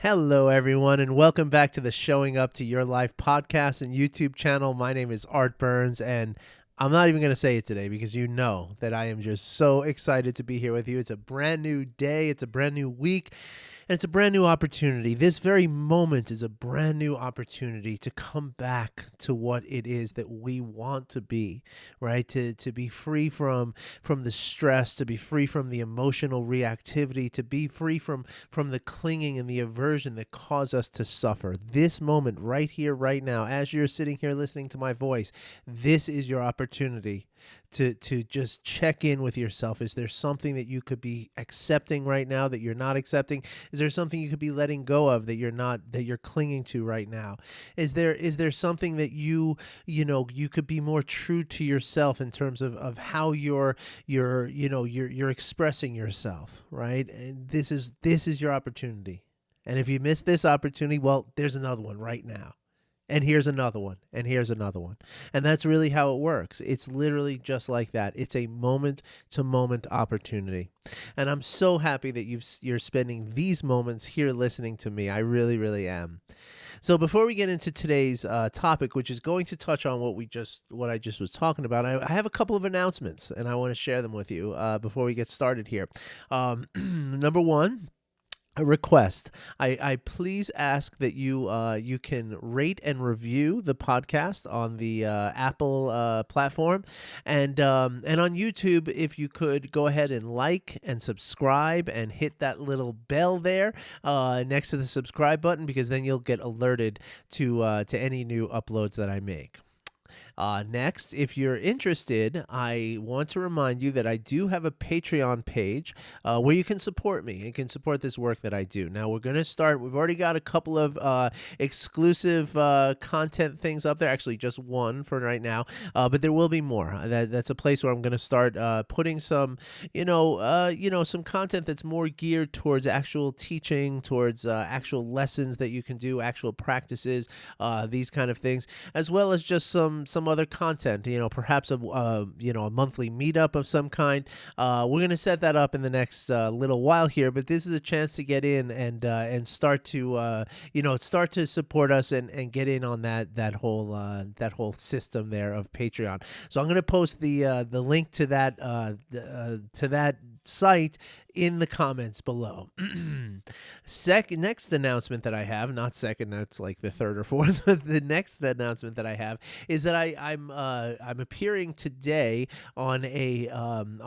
Hello, everyone, and welcome back to the Showing Up to Your Life podcast and YouTube channel. My name is Art Burns, and I'm not even going to say it today because you know that I am just so excited to be here with you. It's a brand new day, it's a brand new week, and it's a brand new opportunity. This very moment is a brand new opportunity to come back to what it is that we want to be, right? To be free from the stress, to be free from the emotional reactivity, to be free from the clinging and the aversion that cause us to suffer. This moment right here, right now, as you're sitting here listening to my voice, this is your opportunity to just check in with yourself. Is there something that you could be accepting right now that you're not accepting? Is there something you could be letting go of that you're clinging to right now? Is there something that you could be more true to yourself in terms of how you're expressing yourself, right? And this is your opportunity. And if you miss this opportunity, well, there's another one right now. And here's another one, and here's another one. And that's really how it works. It's literally just like that. It's a moment-to-moment opportunity. And I'm so happy that you're spending these moments here listening to me. I really, really am. So before we get into today's topic, which is going to touch on what I just was talking about, I have a couple of announcements, and I want to share them with you before we get started here. Number one, a request. I please ask that you can rate and review the podcast on the Apple platform, and on YouTube, if you could go ahead and like and subscribe and hit that little bell there next to the subscribe button, because then you'll get alerted to any new uploads that I make. Next, if you're interested, I want to remind you that I do have a Patreon page where you can support me and can support this work that I do. Now, we're going to start. We've already got a couple of exclusive content things up there. Actually, just one for right now, but there will be more. That's a place where I'm going to start putting some, some content that's more geared towards actual teaching, towards actual lessons that you can do, actual practices, these kind of things, as well as just some other content, perhaps a monthly meetup of some kind. We're going to set that up in the next little while here, but this is a chance to get in and start to support us and get in on that whole system there of Patreon. So I'm going to post the link to that site in the comments below. Next announcement that I have, not second, that's like the third or fourth. The next announcement that I have is that I'm appearing today on a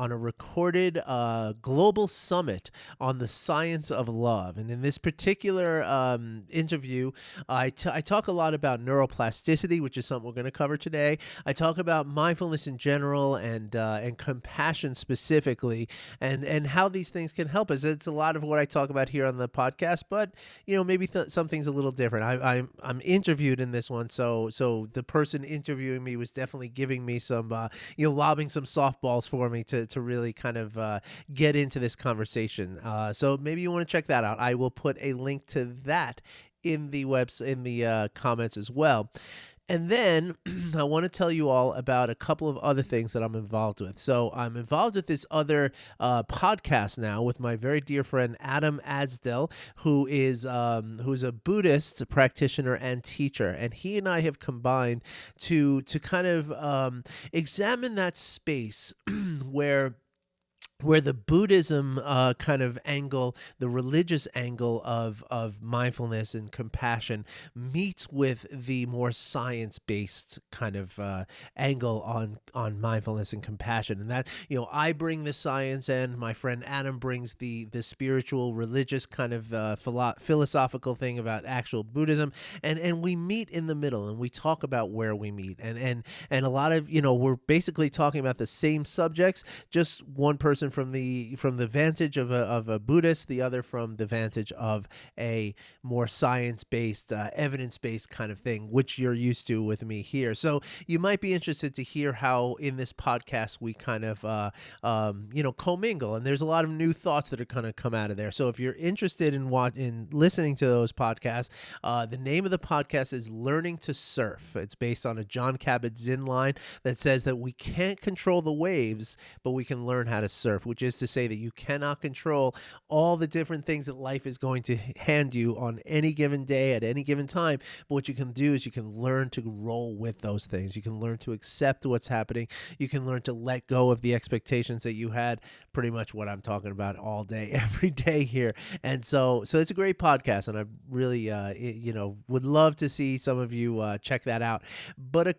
recorded global summit on the science of love. And in this particular interview, I talk a lot about neuroplasticity, which is something we're going to cover today. I talk about mindfulness in general and compassion specifically, and how these things can help us. It's a lot of what I talk about here on the podcast, but maybe something's a little different. I'm interviewed in this one, so the person interviewing me was definitely giving me some lobbing some softballs for me to really kind of get into this conversation. So maybe you want to check that out. I will put a link to that in the comments as well. And then I want to tell you all about a couple of other things that I'm involved with. So I'm involved with this other podcast now with my very dear friend Adam Adsdell, who's a Buddhist practitioner and teacher. And he and I have combined to kind of examine that space where the Buddhism kind of angle, the religious angle of mindfulness and compassion meets with the more science-based kind of angle on mindfulness and compassion. And that, I bring the science and my friend Adam brings the spiritual, religious kind of philosophical thing about actual Buddhism. And we meet in the middle and we talk about where we meet. And a lot of, we're basically talking about the same subjects, just one person from the vantage of a Buddhist, the other from the vantage of a more science-based, evidence-based kind of thing, which you're used to with me here. So you might be interested to hear how in this podcast we kind of commingle, and there's a lot of new thoughts that are going to come out of there. So if you're interested in listening to those podcasts, the name of the podcast is Learning to Surf. It's based on a Jon Kabat-Zinn line that says that we can't control the waves, but we can learn how to surf surf, which is to say that you cannot control all the different things that life is going to hand you on any given day at any given time. But what you can do is you can learn to roll with those things. You can learn to accept what's happening. You can learn to let go of the expectations that you had. Pretty much what I'm talking about all day, every day here. And so it's a great podcast, and I really, would love to see some of you check that out. But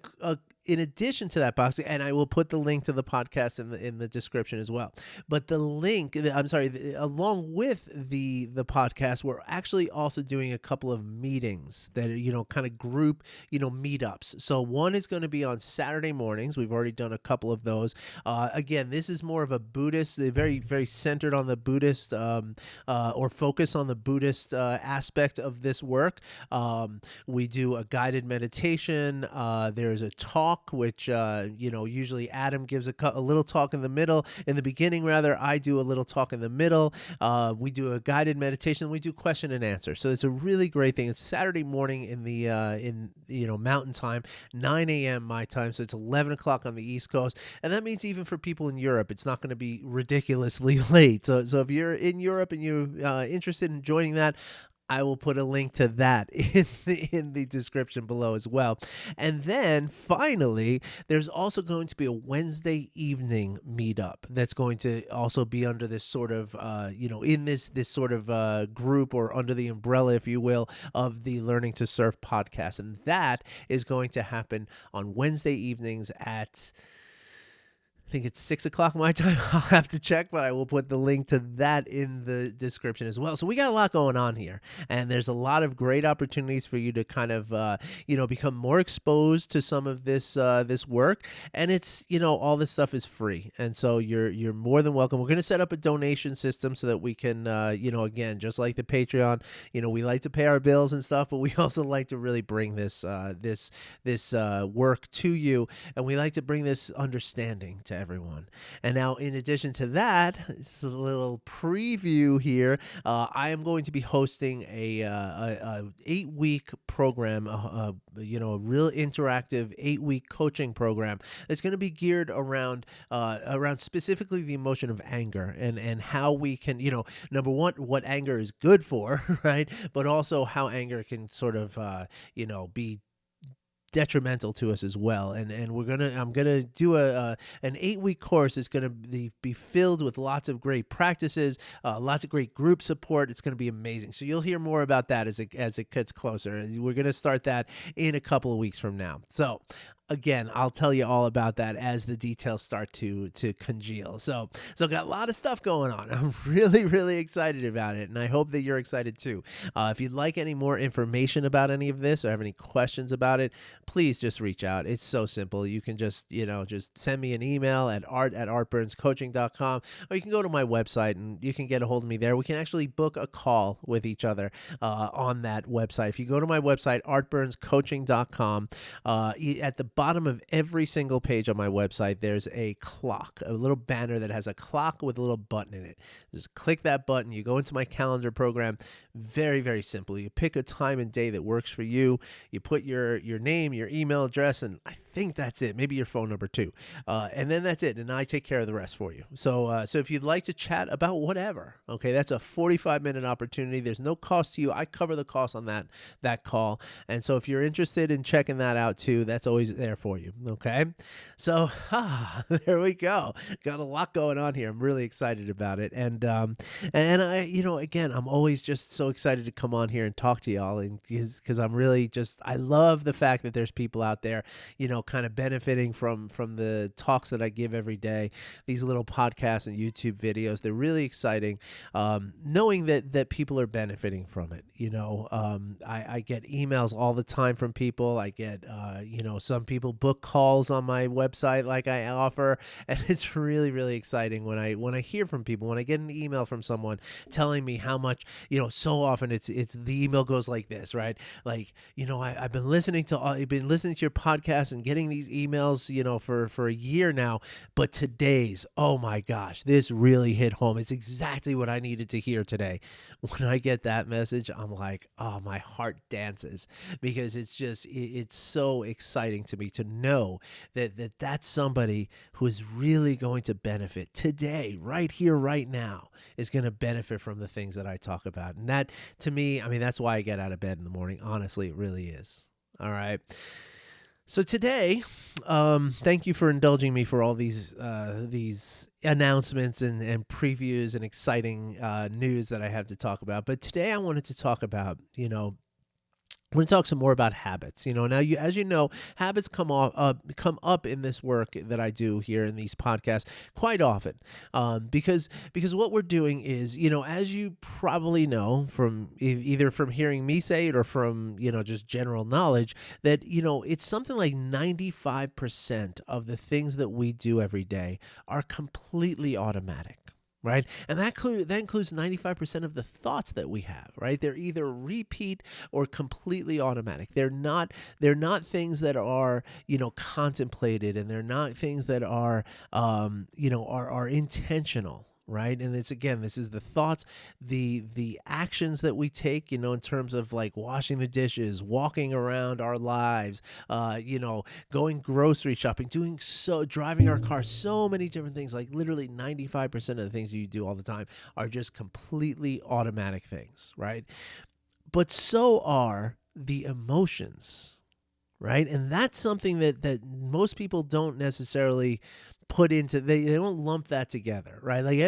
in addition to that box, and I will put the link to the podcast in the description as well. But the link, along with the podcast, we're actually also doing a couple of meetings that are, kind of group, meetups. So one is going to be on Saturday mornings. We've already done a couple of those. Again, this is more of a Buddhist, very, very centered on the Buddhist or focus on the Buddhist aspect of this work. We do a guided meditation. There's a talk, which, usually Adam gives a little talk in the beginning, rather. I do a little talk in the middle. We do a guided meditation. We do question and answer. So it's a really great thing. It's Saturday morning in the, Mountain Time, 9 a.m. my time. So it's 11 o'clock on the East Coast. And that means even for people in Europe, it's not going to be ridiculously late. So if you're in Europe and you're interested in joining that, I will put a link to that in the description below as well. And then finally, there's also going to be a Wednesday evening meetup that's going to also be under this sort of, in this sort of group, or under the umbrella, if you will, of the Learning to Surf podcast. And that is going to happen on Wednesday evenings at, I think it's 6 o'clock my time. I'll have to check, but I will put the link to that in the description as well. So we got a lot going on here, and there's a lot of great opportunities for you to kind of, become more exposed to some of this work. And it's, all this stuff is free, and so you're more than welcome. We're going to set up a donation system so that we can, again, just like the Patreon, we like to pay our bills and stuff, but we also like to really bring this work to you, and we like to bring this understanding to everyone. And now, in addition to that, it's a little preview here. I am going to be hosting a 8-week program, a real interactive 8-week coaching program that's going to be geared around specifically the emotion of anger, and how we can, number one, what anger is good for, right? But also how anger can sort of, be detrimental to us as well. And I'm gonna do an 8-week course. It's gonna be filled with lots of great practices, lots of great group support. It's gonna be amazing. So you'll hear more about that as it gets closer. We're gonna start that in a couple of weeks from now. So again, I'll tell you all about that as the details start to congeal. So got a lot of stuff going on. I'm really, really excited about it, and I hope that you're excited too. If you'd like any more information about any of this or have any questions about it, please just reach out. It's so simple. You can just send me an email at art@artburnscoaching.com, or you can go to my website and you can get a hold of me there. We can actually book a call with each other on that website. If you go to my website, artburnscoaching.com, at the bottom of every single page on my website, there's a clock, a little banner that has a clock with a little button in it. Just click that button. You go into my calendar program. Very, very simple. You pick a time and day that works for you. You put your name, your email address, and I think that's it. Maybe your phone number too. And then that's it. And I take care of the rest for you. So if you'd like to chat about whatever, okay, that's a 45-minute opportunity. There's no cost to you. I cover the cost on that call. And so if you're interested in checking that out too, that's always there for you. Okay. So there we go. Got a lot going on here. I'm really excited about it. And I, again, I'm always just so excited to come on here and talk to y'all, and because I'm really I love the fact that there's people out there, kind of benefiting from the talks that I give every day, these little podcasts and YouTube videos. They're really exciting, knowing that people are benefiting from it. I get emails all the time from people. I get, some people book calls on my website like I offer, and it's really, really exciting when I hear from people, when I get an email from someone telling me how much, so often it's the email goes like this, right? Like, I've been listening to your podcast and getting these emails, for a year now, but today's, oh my gosh, this really hit home. It's exactly what I needed to hear today. When I get that message, I'm like, oh, my heart dances, because it's so exciting to me to know that's somebody who is really going to benefit today, right here, right now, is going to benefit from the things that I talk about. And that, to me, I mean, that's why I get out of bed in the morning. Honestly, it really is. All right. So today, thank you for indulging me for all these announcements and previews and exciting news that I have to talk about. But today I wanted to talk about, I want to talk some more about habits. Now, as you know, habits come up in this work that I do here in these podcasts quite often, because what we're doing is, as you probably know from either from hearing me say it or from just general knowledge, that it's something like 95% of the things that we do every day are completely automatic. Right. And that includes 95% of the thoughts that we have. Right. They're either repeat or completely automatic. They're not things that are, contemplated, and they're not things that are, are intentional. Right. And this is the thoughts, the actions that we take, in terms of like washing the dishes, walking around our lives, going grocery shopping, driving our car, so many different things. Like literally 95% of the things you do all the time are just completely automatic things. Right. But so are the emotions. Right. And that's something that most people don't necessarily put into, they don't lump that together, right? Like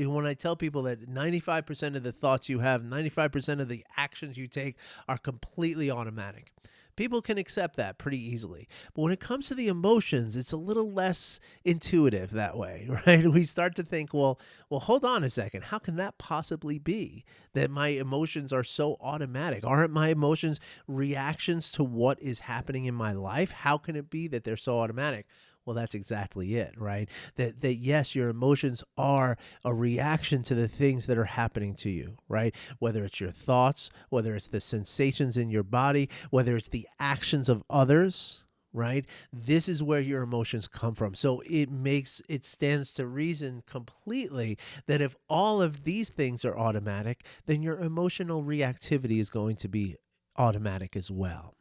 when I tell people that 95% of the thoughts you have, 95% of the actions you take are completely automatic, people can accept that pretty easily. But when it comes to the emotions, it's a little less intuitive that way, right? We start to think, well, hold on a second. How can that possibly be that my emotions are so automatic? Aren't my emotions reactions to what is happening in my life? How can it be that they're so automatic? Well, that's exactly it, right? That yes, your emotions are a reaction to the things that are happening to you, right? Whether it's your thoughts, whether it's the sensations in your body, whether it's the actions of others, right? This is where your emotions come from. So it stands to reason completely that if all of these things are automatic, then your emotional reactivity is going to be automatic as well.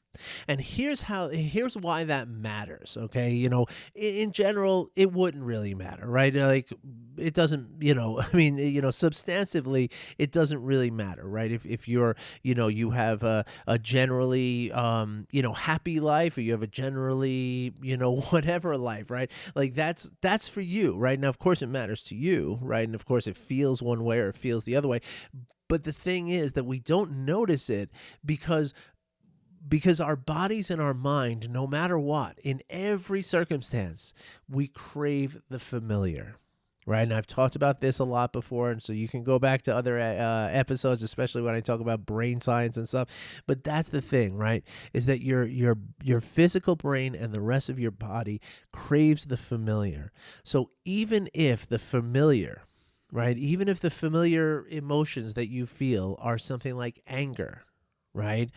And here's why that matters. Okay. In general, it wouldn't really matter, right? Like it doesn't, I mean, substantively, it doesn't really matter, right? If you're, you have a generally, happy life, or you have a generally, whatever life, right? Like that's for you, right? Now, of course it matters to you, right? And of course it feels one way or it feels the other way. But the thing is that we don't notice it because our bodies and our mind, no matter what, in every circumstance, we crave the familiar, right? And I've talked about this a lot before, and so you can go back to other episodes, especially when I talk about brain science and stuff. But that's the thing, right? Is that your physical brain and the rest of your body craves the familiar. So even if the familiar, right, even if the familiar emotions that you feel are something like anger, right?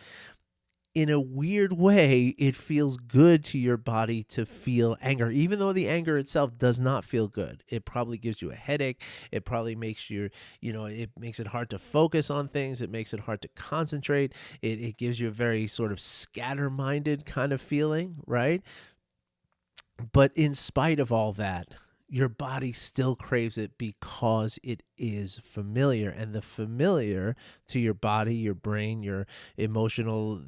In a weird way, it feels good to your body to feel anger, even though the anger itself does not feel good. It probably gives you a headache. It probably makes it makes it hard to focus on things. It makes it hard to concentrate. It gives you a very sort of scatter-minded kind of feeling, right? But in spite of all that, your body still craves it because it is familiar. And the familiar to your body, your brain, your emotional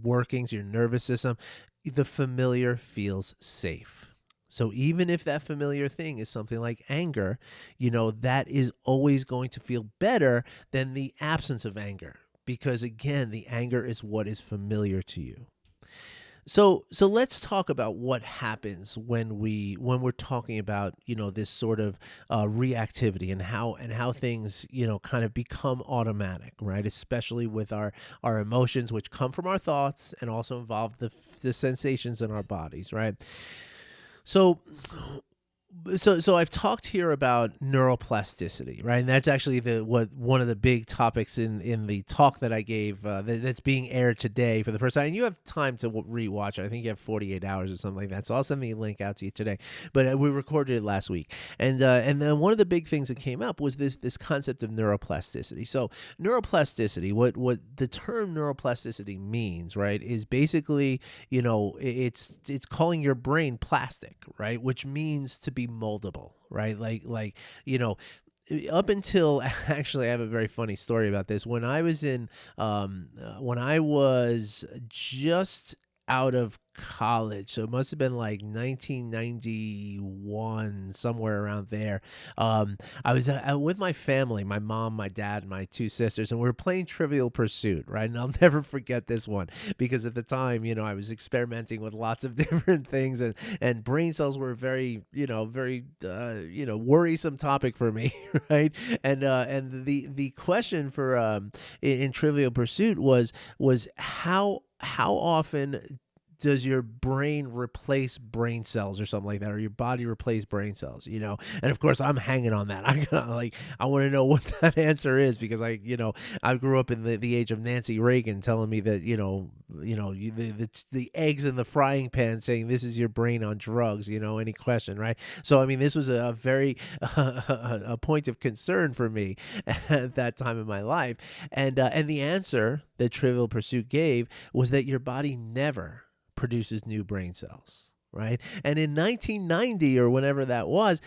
workings, your nervous system, the familiar feels safe. So even if that familiar thing is something like anger, that is always going to feel better than the absence of anger. Because again, the anger is what is familiar to you. So let's talk about what happens when we're talking about this sort of reactivity and how things kind of become automatic, right? Especially with our emotions, which come from our thoughts and also involve the sensations in our bodies, right? So So I've talked here about neuroplasticity, right? And that's actually one of the big topics in the talk that I gave that's being aired today for the first time. And you have time to rewatch it. I think you have 48 hours or something like that. So I'll send the link out to you today. But we recorded it last week, and then one of the big things that came up was this concept of neuroplasticity. So neuroplasticity, what the term neuroplasticity means, right, is basically, it's calling your brain plastic, right, which means to be moldable, right? You know, up until actually, I have a very funny story about this. When I was just out of college, so it must have been like 1991, somewhere around there. I was with my family, my mom, my dad, and my two sisters, and we were playing Trivial Pursuit, right? And I'll never forget this one because at the time, I was experimenting with lots of different things, and brain cells were a very, worrisome topic for me, right? And the question for in Trivial Pursuit was how often does your brain replace brain cells or something like that, or your body replace brain cells, and of course I'm hanging on that. I want to know what that answer is, because I grew up in the age of Nancy Reagan telling me that the eggs in the frying pan, saying this is your brain on drugs, any question, right? So I mean, this was a very a point of concern for me at that time in my life, and the answer that Trivial Pursuit gave was that your body never produces new brain cells, right? And in 1990 or whenever that was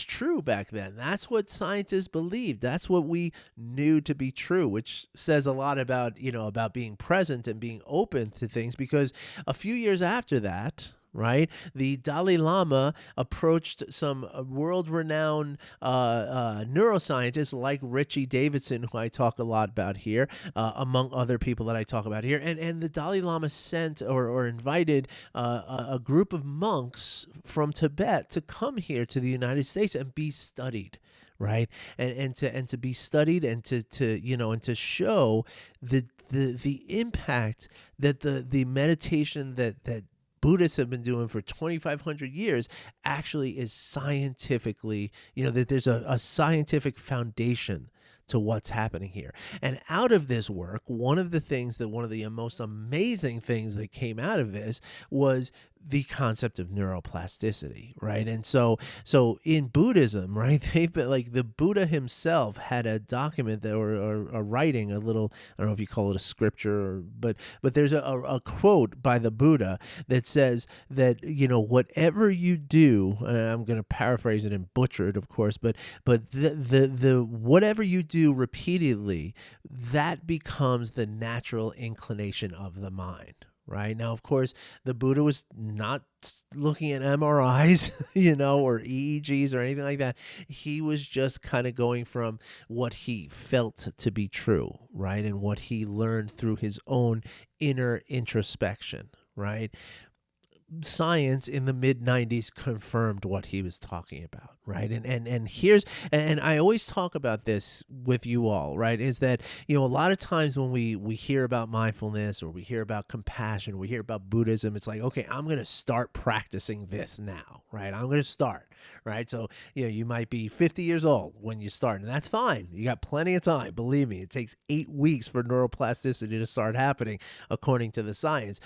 true back then. That's what scientists believed. That's what we knew to be true, which says a lot about, about being present and being open to things, because a few years after that, right, the Dalai Lama approached some world-renowned neuroscientists like Richie Davidson, who I talk a lot about here, among other people that I talk about here. And the Dalai Lama sent or invited a group of monks from Tibet to come here to the United States and be studied. Right, and to be studied, and to show the impact that the meditation that Buddhists have been doing for 2,500 years actually is scientifically, that there's a scientific foundation to what's happening here. And out of this work, one of the most amazing things that came out of this was the concept of neuroplasticity, right? And so in Buddhism, right, they've been like, the Buddha himself had a document or a writing, a little, I don't know if you call it a scripture, but there's a quote by the Buddha that says that, whatever you do, and I'm going to paraphrase it and butcher it, of course, but the whatever you do repeatedly, that becomes the natural inclination of the mind. Right now, of course, the Buddha was not looking at MRIs, or EEGs or anything like that. He was just kind of going from what he felt to be true, right, and what he learned through his own inner introspection, right? Science in the mid 90s confirmed what he was talking about, right? And I always talk about this with you all, right? Is that, a lot of times when we hear about mindfulness, or we hear about compassion, we hear about Buddhism, it's like, okay, I'm going to start practicing this now, right? I'm going to start, right? So, you might be 50 years old when you start, and that's fine. You got plenty of time. Believe me, it takes 8 weeks for neuroplasticity to start happening, according to the science.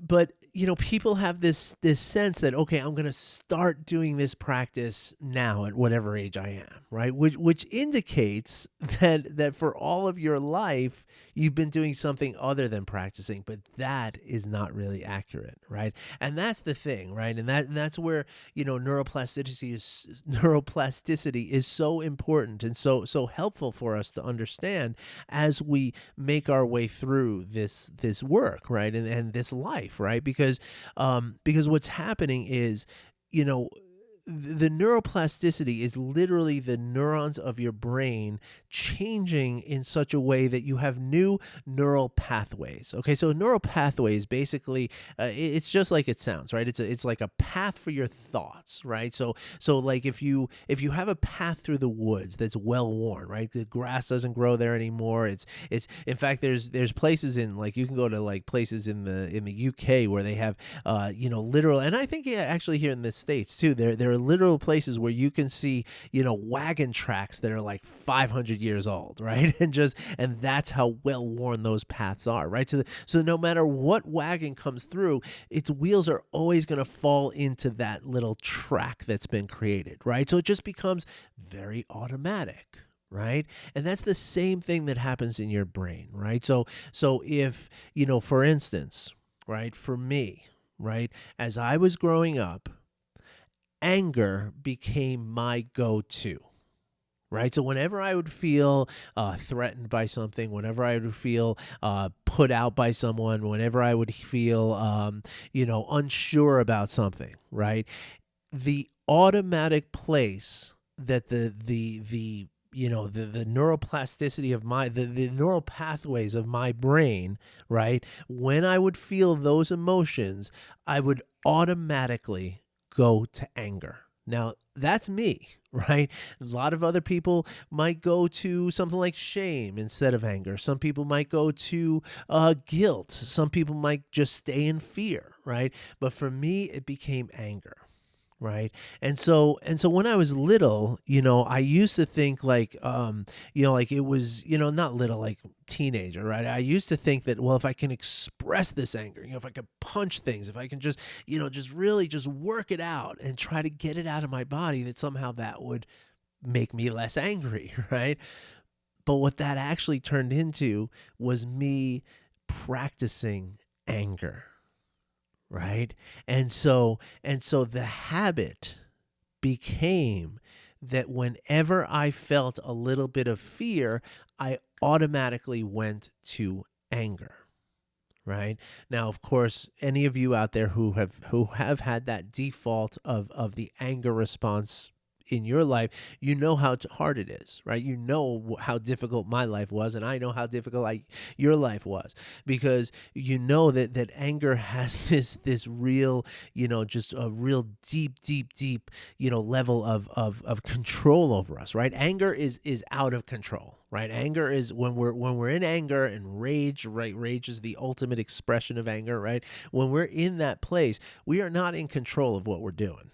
But people have this sense that, okay, I'm going to start doing this practice now at whatever age I am, right? Which indicates that for all of your life you've been doing something other than practicing, but that is not really accurate, right? And that's the thing, right? And that's where neuroplasticity is so important and so helpful for us to understand as we make our way through this work, right? And this life, right? Because what's happening is, the neuroplasticity is literally the neurons of your brain changing in such a way that you have new neural pathways. Okay, so neural pathways basically, it's just like it sounds, right? It's like a path for your thoughts, right? So like if you have a path through the woods that's well worn, right? The grass doesn't grow there anymore. It's in fact there's places in, like, you can go to like places in the UK where they have literal, and I think, yeah, actually here in the States too, there are literal places where you can see, wagon tracks that are like 500 years old, right? And that's how well worn those paths are, right? So no matter what wagon comes through, its wheels are always going to fall into that little track that's been created, right? So it just becomes very automatic, right? And that's the same thing that happens in your brain, right? So if, for instance, right, for me, right, as I was growing up, anger became my go-to, right? So whenever I would feel threatened by something, whenever I would feel put out by someone, whenever I would feel unsure about something, right, the automatic place that the neuroplasticity of the neural pathways of my brain, right, when I would feel those emotions, I would automatically go to anger. Now, that's me, right? A lot of other people might go to something like shame instead of anger. Some people might go to guilt. Some people might just stay in fear, right? But for me, it became anger. Right. And so when I was little, I used to think like, like it was, not little, like teenager, right? I used to think that, well, if I can express this anger, if I can punch things, if I can just, just really just work it out and try to get it out of my body, that somehow that would make me less angry, right? But what that actually turned into was me practicing anger. Right. And so the habit became that whenever I felt a little bit of fear, I automatically went to anger. Right. Now, of course, any of you out there who have had that default of the anger response in your life, you know how hard it is, right? You know how difficult my life was, and I know how difficult your life was, because you know that anger has this real, just a real deep, level of control over us, right? Anger is out of control. Right, anger is when we're in anger and rage. Right, rage is the ultimate expression of anger. Right, when we're in that place, we are not in control of what we're doing.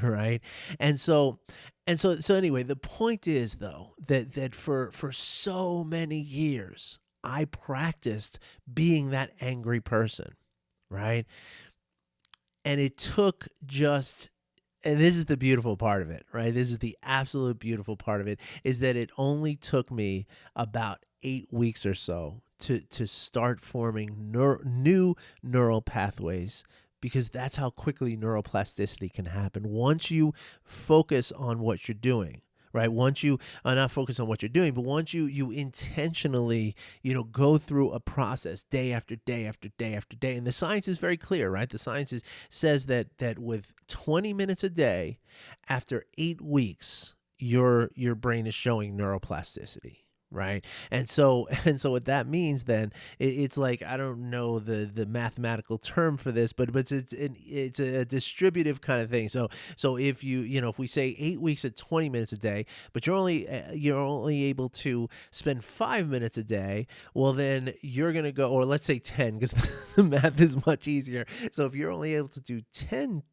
Right, and so anyway, the point is though that for so many years I practiced being that angry person. Right, and it took just. And this is the beautiful part of it, right? This is the absolute beautiful part of it, is that it only took me about 8 weeks or so to start forming new neural pathways, because that's how quickly neuroplasticity can happen. Once you focus on what you're doing, right? Once you not focus on what you're doing, but once you intentionally, go through a process day after day after day after day. And the science is very clear, right? The science says that with 20 minutes a day, after 8 weeks, your brain is showing neuroplasticity. Right. And so what that means then, it's like, I don't know the mathematical term for this, but it's a distributive kind of thing. So if if we say 8 weeks at 20 minutes a day, but you're only able to spend 5 minutes a day, well, then you're going to go, or let's say 10, because the math is much easier. So if you're only able to do 10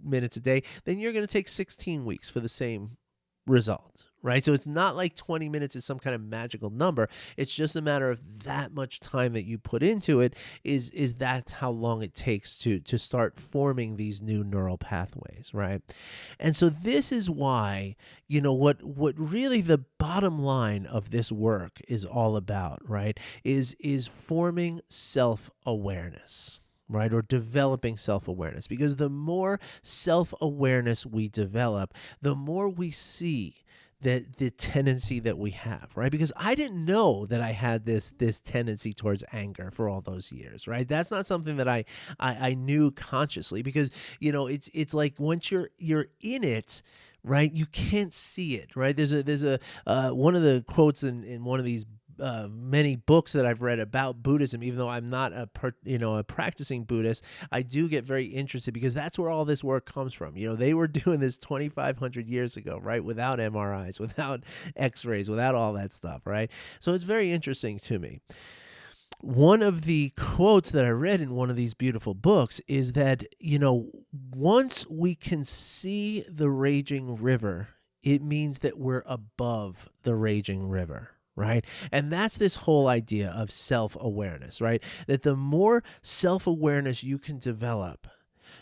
minutes a day, then you're going to take 16 weeks for the same result, right? So it's not like 20 minutes is some kind of magical number. It's just a matter of that much time that you put into it is that's how long it takes to start forming these new neural pathways, right? And so this is why, what really the bottom line of this work is all about, right? Is forming self-awareness. Right, or developing self-awareness, because the more self-awareness we develop, the more we see that the tendency that we have, right? Because I didn't know that I had this tendency towards anger for all those years, right? That's not something that I knew consciously, because it's like once you're in it, right, you can't see it, right? There's a one of the quotes in one of these many books that I've read about Buddhism. Even though I'm not a practicing Buddhist, I do get very interested, because that's where all this work comes from. They were doing this 2,500 years ago, right? Without MRIs, without X-rays, without all that stuff, right? So it's very interesting to me. One of the quotes that I read in one of these beautiful books is that, once we can see the raging river, it means that we're above the raging river, right? And that's this whole idea of self-awareness, right? That the more self-awareness you can develop,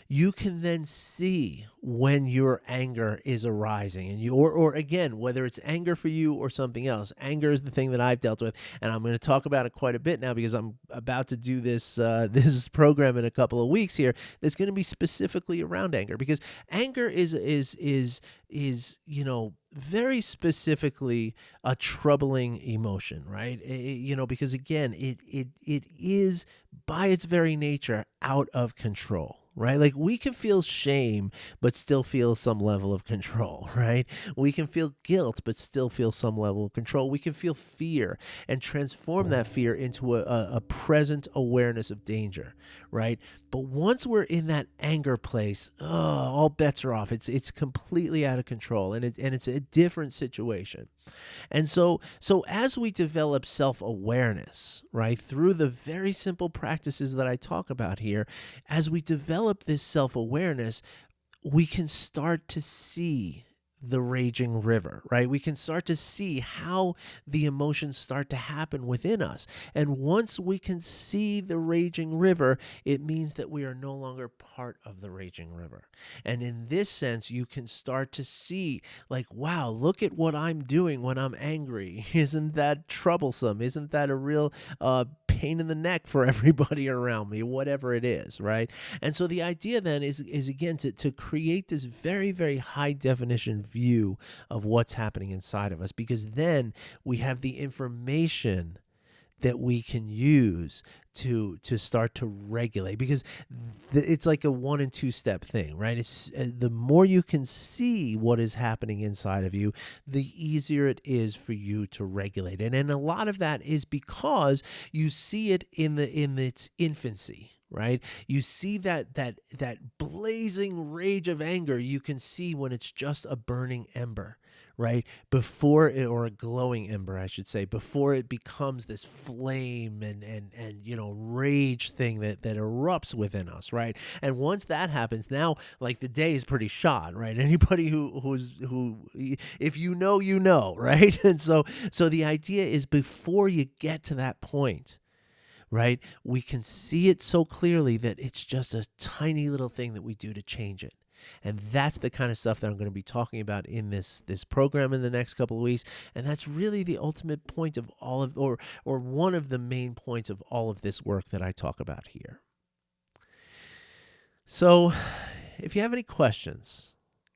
you can then see when your anger is arising, and or again, whether it's anger for you or something else. Anger is the thing that I've dealt with, and I'm going to talk about it quite a bit now, because I'm about to do this this program in a couple of weeks here that's going to be specifically around anger, because anger is very specifically a troubling emotion, right? Because again, it is by its very nature out of control. Right? Like, we can feel shame, but still feel some level of control, right? We can feel guilt, but still feel some level of control. We can feel fear and transform that fear into a present awareness of danger, right? But once we're in that anger place, all bets are off. It's completely out of control, and it's a different situation. And so as we develop self-awareness, right, through the very simple practices that I talk about here, as we develop this self-awareness, we can start to see the raging river, right? We can start to see how the emotions start to happen within us. And once we can see the raging river, it means that we are no longer part of the raging river. And in this sense, you can start to see, like, wow, look at what I'm doing when I'm angry. Isn't that troublesome? Isn't that a real pain in the neck for everybody around me, whatever it is, right? And so the idea then is again to create this very, very high definition view of what's happening inside of us, because then we have the information that we can use to start to regulate, because it's like a 1 and 2 step thing, right? It's the more you can see what is happening inside of you, the easier it is for you to regulate it. And a lot of that is because you see it in its infancy, right? You see that blazing rage of anger. You can see when it's just a burning ember, right? Or a glowing ember, I should say, before it becomes this flame and rage thing that erupts within us, right? And once that happens, now, like, the day is pretty shot, right? Anybody who if you know, right? And so the idea is, before you get to that point, right, we can see it so clearly that it's just a tiny little thing that we do to change it. And that's the kind of stuff that I'm going to be talking about in this program in the next couple of weeks. And that's really the ultimate point of all of, or one of the main points of all of this work that I talk about here. So if you have any questions,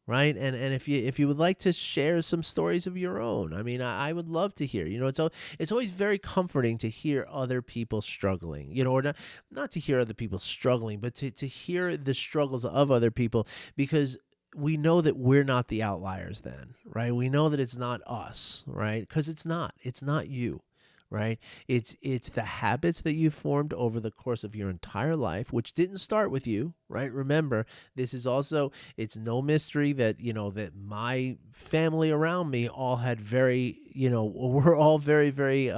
right, and if you would like to share some stories of your own, I mean, I would love to hear. It's always very comforting to hear other people struggling, or not to hear other people struggling, but to hear the struggles of other people, because we know that we're not the outliers then, right? We know that it's not us, right? Because it's not you. Right? It's the habits that you formed over the course of your entire life, which didn't start with you, right? Remember, this is also, it's no mystery that, that my family around me all had we're all very, very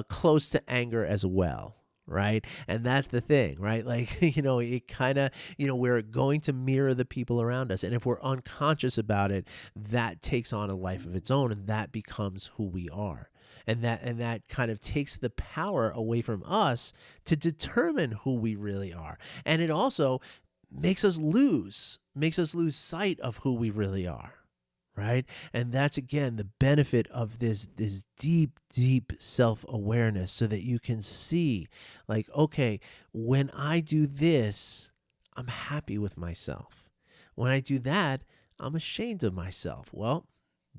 close to anger as well. Right. And that's the thing, right? Like, it kind of, we're going to mirror the people around us. And if we're unconscious about it, that takes on a life of its own, and that becomes who we are. And that kind of takes the power away from us to determine who we really are. And it also makes us lose sight of who we really are. Right? And that's, again, the benefit of this deep, deep self-awareness, so that you can see, like, okay, when I do this, I'm happy with myself. When I do that, I'm ashamed of myself. Well,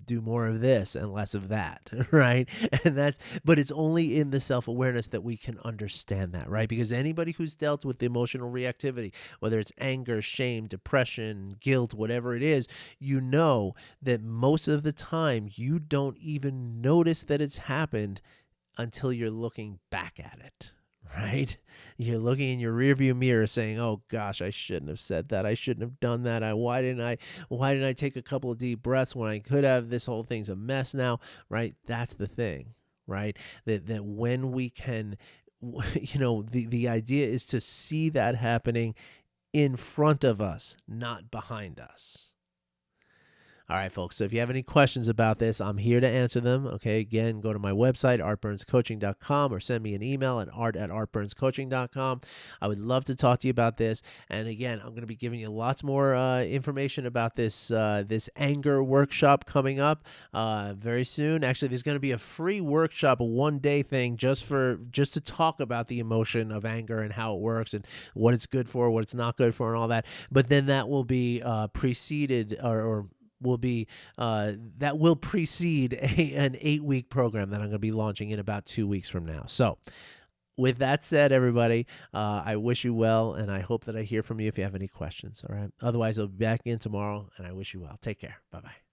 do more of this and less of that, right? But it's only in the self-awareness that we can understand that, right? Because anybody who's dealt with emotional reactivity, whether it's anger, shame, depression, guilt, whatever it is, you know that most of the time you don't even notice that it's happened until you're looking back at it, right? You're looking in your rearview mirror saying, "Oh gosh, I shouldn't have said that. I shouldn't have done that. Why didn't I take a couple of deep breaths when I could have? This whole thing's a mess now," right? That's the thing, right? That when we can the idea is to see that happening in front of us, not behind us. All right, folks. So if you have any questions about this, I'm here to answer them. Okay. Again, go to my website, artburnscoaching.com, or send me an email at art@artburnscoaching.com. I would love to talk to you about this. And again, I'm going to be giving you lots more information about this anger workshop coming up very soon. Actually, there's going to be a free workshop, a one-day thing just to talk about the emotion of anger and how it works and what it's good for, what it's not good for, and all that. But then that will be preceded or that will precede an 8-week program that I'm going to be launching in about 2 weeks from now. So with that said, everybody, I wish you well, and I hope that I hear from you if you have any questions. All right. Otherwise, I'll be back in tomorrow, and I wish you well. Take care. Bye-bye.